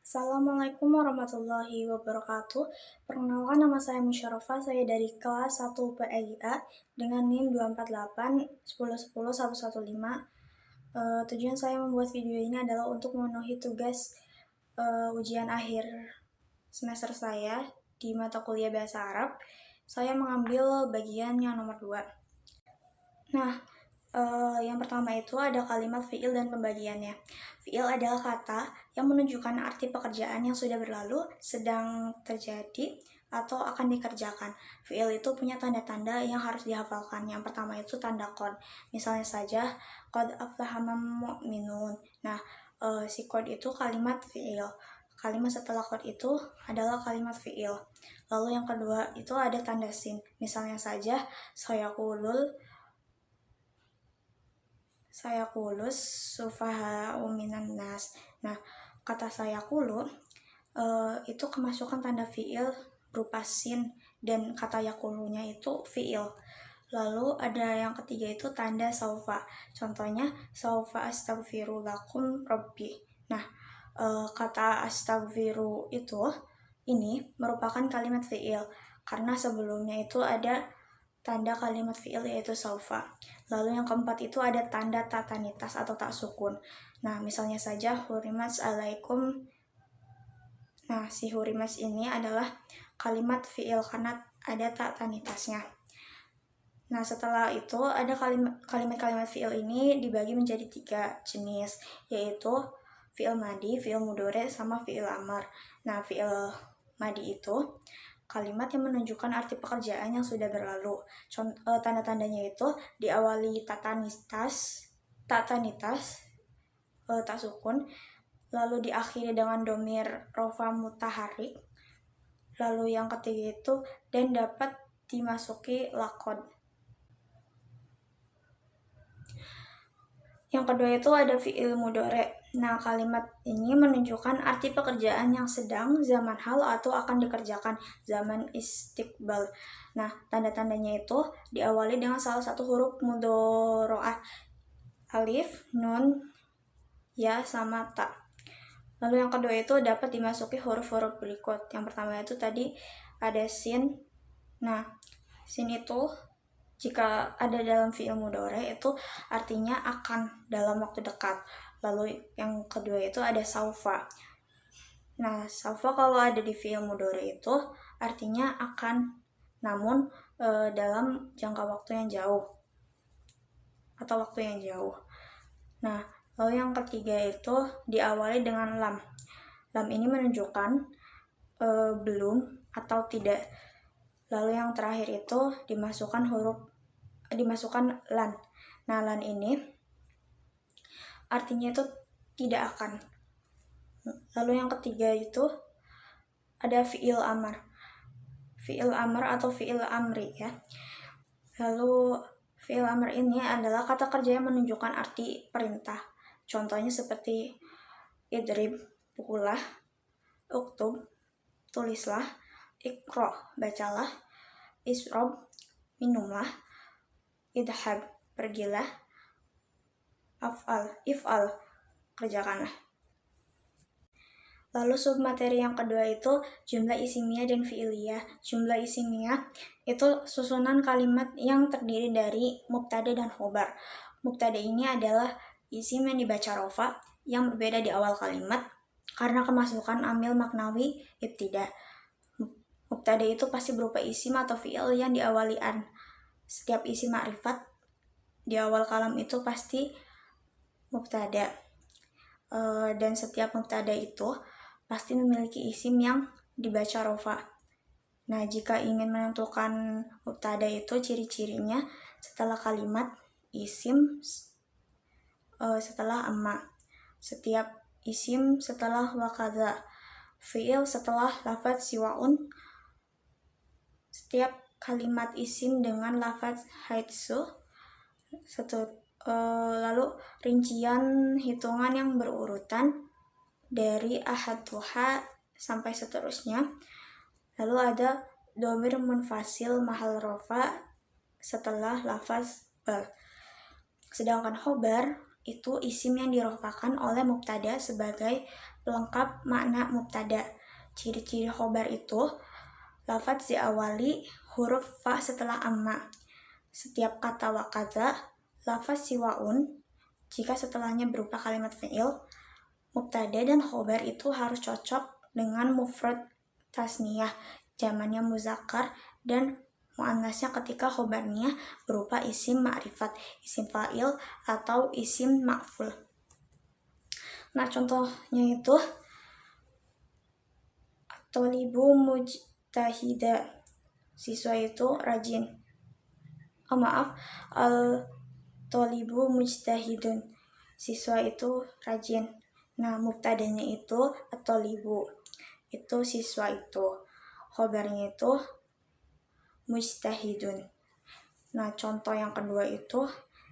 Assalamualaikum warahmatullahi wabarakatuh. Perkenalkan, nama saya Musyarofa, saya dari kelas 1 PIA dengan NIM 248 1010115. Tujuan saya membuat video ini adalah untuk memenuhi tugas ujian akhir semester saya di mata kuliah Bahasa Arab. Saya mengambil bagian yang nomor 2. Nah, yang pertama itu ada kalimat fiil dan pembagiannya. Fiil adalah kata yang menunjukkan arti pekerjaan yang sudah berlalu, sedang terjadi, atau akan dikerjakan. Fiil itu punya tanda-tanda yang harus dihafalkan. Yang pertama itu tanda qad. Misalnya saja, qad aflaha man mu'minun. Nah, si qad itu kalimat fiil. Kalimat setelah qad itu adalah kalimat fiil. Lalu yang kedua itu ada tanda sin. Misalnya saja, saya kulus sufaha minan nas. Nah, kata saya kulu itu kemasukan tanda fiil berupa sin, dan kata yakulunya itu fiil. Lalu ada yang ketiga itu tanda saufa. Contohnya saufa astaghfiru lakum rabbi. Nah, kata astaghfiru itu ini merupakan kalimat fiil karena sebelumnya itu ada tanda kalimat fiil yaitu saufa. Lalu yang keempat itu ada tanda tatanitas atau tak sukun. Nah, misalnya saja hurimat alaikum. Nah, si hurimat ini adalah kalimat fiil karena ada tatanitasnya. Nah, setelah itu ada kalimat-kalimat fiil ini dibagi menjadi 3 jenis, yaitu fiil madi, fiil mudhari, sama fiil amar. Nah, fiil madi itu kalimat yang menunjukkan arti pekerjaan yang sudah berlalu. Tanda-tandanya itu diawali tatanitas, tak sukun, lalu diakhiri dengan domir rofa mutaharik. Lalu yang ketiga itu dan dapat dimasuki lakod. Yang kedua itu ada fiil mudhari. Nah, kalimat ini menunjukkan arti pekerjaan yang sedang, zaman hal, atau akan dikerjakan, zaman istiqbal. Nah, tanda-tandanya itu diawali dengan salah satu huruf mudhoro'ah, alif, nun, ya, sama ta. Lalu yang kedua itu dapat dimasuki huruf-huruf berikut. Yang pertama itu tadi ada sin. Nah, sin itu jika ada dalam fiil mudhari itu artinya akan dalam waktu dekat. Lalu yang kedua itu ada saufa. Nah, saufa kalau ada di fiil mudhari itu artinya akan, namun dalam jangka waktu yang jauh atau waktu yang jauh. Nah, lalu yang ketiga itu diawali dengan lam. Lam ini menunjukkan belum atau tidak. Lalu yang terakhir itu dimasukkan lan. Nah, lan ini artinya itu tidak akan. Lalu yang ketiga itu ada fiil amar. Fiil amar atau fiil amri ya. Lalu fiil amar ini adalah kata kerja yang menunjukkan arti perintah. Contohnya seperti idrib, pukullah, uktub, tulislah, ikro, bacalah, isrob, minumlah, idhab, pergilah, if'al, kerjakanlah. Lalu submateri yang kedua itu jumlah isimiyah dan fi'iliyah. Jumlah isimiyah itu susunan kalimat yang terdiri dari mubtada dan khobar. Mubtada ini adalah isim yang dibaca rofa yang berbeda di awal kalimat karena kemasukan amil maknawi ibtida. Mubtada itu pasti berupa isim atau fi'il yang diawali an. Setiap isim ma'rifat di awal kalam itu pasti mubtada. Dan setiap mubtada itu pasti memiliki isim yang dibaca rofa. Nah, jika ingin menentukan mubtada itu ciri-cirinya setelah kalimat isim setelah amma, setiap isim setelah wakadha, fi'il setelah lafaz siwaun, setiap kalimat isim dengan lafaz haitsu, lalu rincian hitungan yang berurutan dari ahad duha sampai seterusnya. Lalu ada dhamir munfasil mahal rofa setelah lafaz bal. Sedangkan khobar itu isim yang dirofa'kan oleh mubtada sebagai pelengkap makna mubtada. Ciri-ciri khobar itu lafadz diawali huruf fa setelah amma. Setiap kata wakaza, lafadz siwaun jika setelahnya berupa kalimat fi'il, mubtada dan khobar itu harus cocok dengan mufrad tasniyah, jamannya muzakkar, dan muannasnya ketika khobarnya berupa isim ma'rifat, isim fa'il, atau isim ma'ful. Nah, contohnya itu at-thalibu mujtahida, siswa itu rajin. Al-thalibu mujtahidun, siswa itu rajin. Nah, mubtadanya itu at-thalibu, itu siswa itu. Khobarnya itu mujtahidun. Nah, contoh yang kedua itu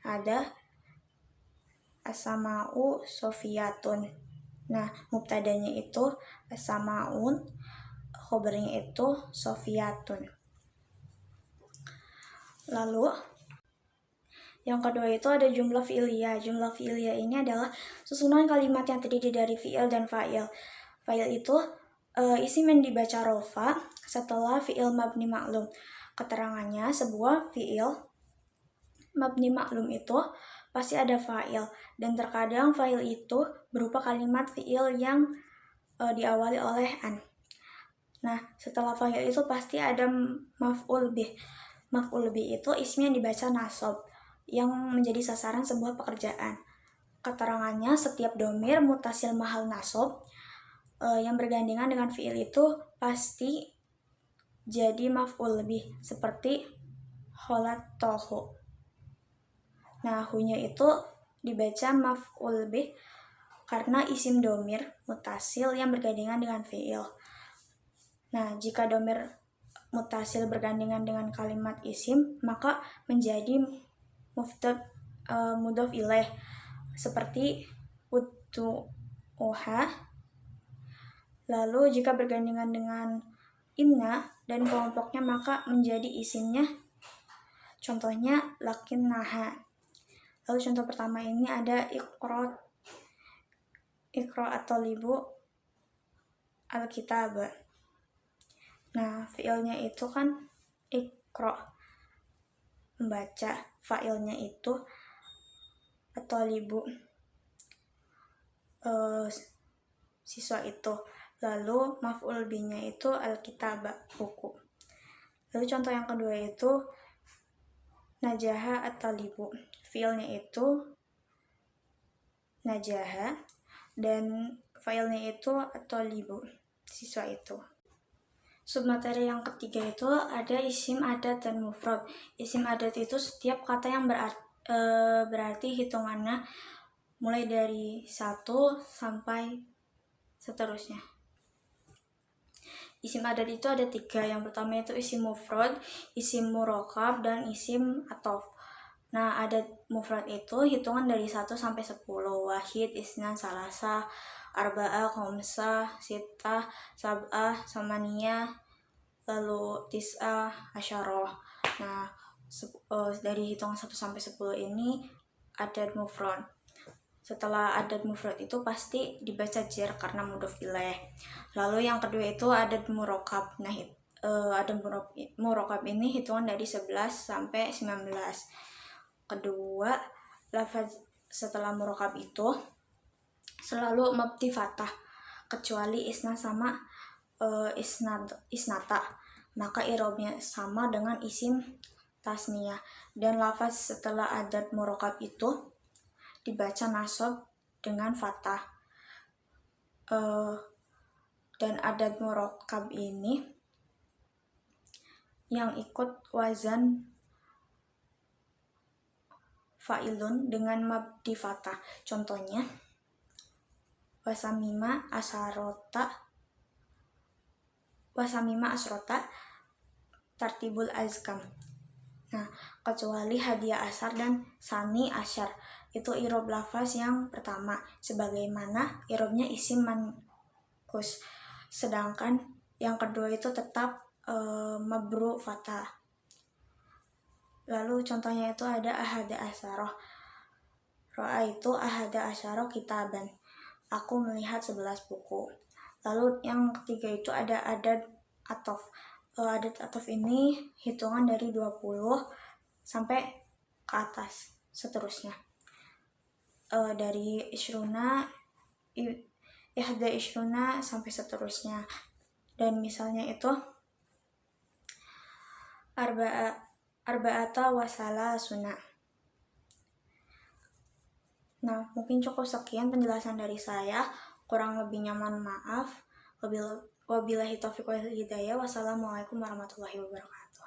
ada as-sama'u sofiyatun. Nah, mubtadanya itu as-sama'un, khobarnya itu sofiyatun. Lalu yang kedua itu ada jumlah fi'liyah. Jumlah fi'liyah ini adalah susunan kalimat yang terdiri dari fi'il dan fa'il. Fa'il itu isim yang dibaca rofa setelah fi'il mabni maklum. Keterangannya, sebuah fi'il mabni maklum itu pasti ada fa'il, dan terkadang fa'il itu berupa kalimat fi'il yang diawali oleh an. Nah, setelah fa'il itu pasti ada maf'ul bih. Maf'ul bih itu isim yang dibaca nasab, yang menjadi sasaran sebuah pekerjaan. Keterangannya, setiap domir mutasil mahal nasab yang bergandengan dengan fi'il itu pasti jadi maf'ul bih, seperti kholat tohu. Nah, hunya itu dibaca maf'ul bih karena isim domir mutasil yang bergandengan dengan fi'il. Nah, jika domir mutasil bergandengan dengan kalimat isim, maka menjadi mudhof ilaih, seperti uddu'uha. Lalu jika bergandengan dengan inna dan kelompoknya, maka menjadi isimnya. Contohnya lakinnaha. Lalu contoh pertama ini ada iqra at-thalibu al-kitab. Nah, fi'ilnya itu kan iqra, membaca. Fa'ilnya itu at-thalibu, siswa itu. Lalu maf'ul bihnya itu al-kitab, buku. Lalu contoh yang kedua itu najaha at-thalibu. Fi'ilnya itu najaha dan fa'ilnya itu at-thalibu, siswa itu. Submateri yang ketiga itu ada isim adat dan mufrad. Isim adat itu setiap kata yang berarti hitungannya mulai dari 1 sampai seterusnya. Isim adat itu ada 3. Yang pertama itu isim mufrad, isim murokab, dan isim atof. Nah, adat mufrad itu hitungan dari 1 sampai 10. Wahid, isnan, salasa, arba'ah, khamsah, sittah, sab'ah, samaniyah, lalu tis'ah, asyarah. Nah, dari hitungan 1 sampai 10 ini adat mufrad. Setelah adat mufrad itu pasti dibaca jar karena mudhof ilaih. Lalu yang kedua itu adat murokab. Nah, adat murokab ini hitungan dari 11 sampai 19. Kedua, lafaz setelah murokab itu selalu mabdi fathah, kecuali isna sama isnata, maka i'rabnya sama dengan isim tasniyah. Dan lafaz setelah adat murokab itu dibaca nasab dengan fathah. Dan adat murokab ini yang ikut wazan fa'ilun dengan mabdi fathah. Contohnya wasamima asrota tartibul azkam. Nah, kecuali hadiah asar dan sani asyar, itu i'rab lafaz yang pertama sebagaimana i'rabnya isim manqus, sedangkan yang kedua itu tetap mabru fathah. Lalu contohnya itu ada ahada asaroh. Ra'aitu ahada asyara kitaban. Aku melihat 11 buku. Lalu yang ketiga itu ada adat atof. Adat atof ini hitungan dari 20 sampai ke atas seterusnya. Dari isyruna, ihda isyruna sampai seterusnya. Dan misalnya itu arba'ata wasala sunnah. Nah, mungkin cukup sekian penjelasan dari saya. Kurang lebihnya mohon maaf. Wabillahi taufiq wal hidayah. Wassalamualaikum warahmatullahi wabarakatuh.